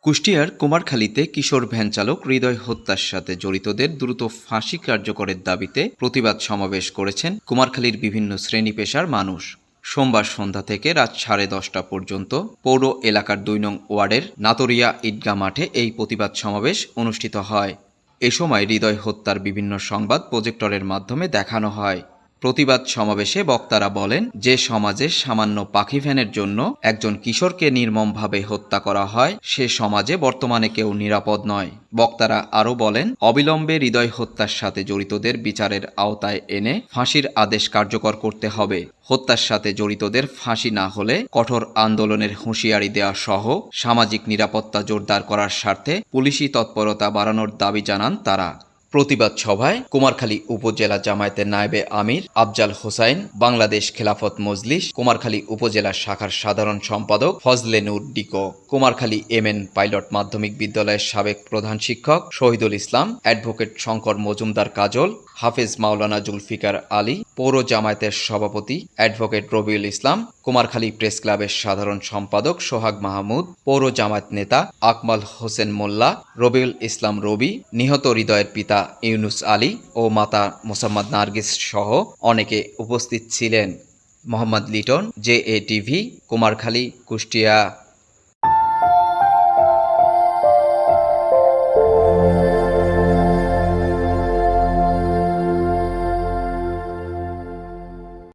কুষ্টিয়ার কুমারখালীতে কিশোর ভ্যান চালক হৃদয় হত্যার সাথে জড়িতদের দ্রুত ফাঁসি কার্যকরের দাবিতে প্রতিবাদ সমাবেশ করেছেন কুমারখালীর বিভিন্ন শ্রেণী পেশার মানুষ। সোমবার সন্ধ্যা থেকে রাত 10:30 পর্যন্ত পৌর এলাকার 2 নং ওয়ার্ডের নাতরিয়া ঈদগাহ মাঠে এই প্রতিবাদ সমাবেশ অনুষ্ঠিত হয়। এ সময় হৃদয় হত্যার বিভিন্ন সংবাদ প্রজেক্টরের মাধ্যমে দেখানো হয়। প্রতিবাদ সমাবেশে বক্তারা বলেন, যে সমাজে সামান্য পাখি ভ্যানের জন্য একজন কিশোরকে নির্মমভাবে হত্যা করা হয়, সে সমাজে বর্তমানে কেউ নিরাপদ নয়। বক্তারা আরও বলেন, অবিলম্বে হৃদয় হত্যার সাথে জড়িতদের বিচারের আওতায় এনে ফাঁসির আদেশ কার্যকর করতে হবে। হত্যার সাথে জড়িতদের ফাঁসি না হলে কঠোর আন্দোলনের হুঁশিয়ারি দেওয়া সহ সামাজিক নিরাপত্তা জোরদার করার স্বার্থে পুলিশি তৎপরতা বাড়ানোর দাবি জানান তারা। প্রতিবাদ সভায় কুমারখালী উপজেলা জামায়াতের নায়েবে আমির আফজাল হোসাইন, বাংলাদেশ খেলাফত মজলিস কুমারখালী উপজেলা শাখার সাধারণ সম্পাদক ফজলে নূর ডিকো, কুমারখালী এমএন পাইলট মাধ্যমিক বিদ্যালয়ের সাবেক প্রধান শিক্ষক শহীদুল ইসলাম, অ্যাডভোকেট শঙ্কর মজুমদার কাজল, হাফেজ মাওলানা জুলফিকার আলী, পৌর জামায়াতের সভাপতি অ্যাডভোকেট রবিউল ইসলাম, কুমারখালী প্রেস ক্লাবের সাধারণ সম্পাদক সোহাগ মাহমুদ, পৌর জামায়াত নেতা আকমাল হোসেন মোল্লা, রবিউল ইসলাম রবি, নিহত হৃদয়ের পিতা ইউনুস আলী ও মাতা মোসাম্মদ নার্গিস সহ অনেকে উপস্থিত ছিলেন। Mohammad Liton, JA TV, Kumarkhali, Kushtia.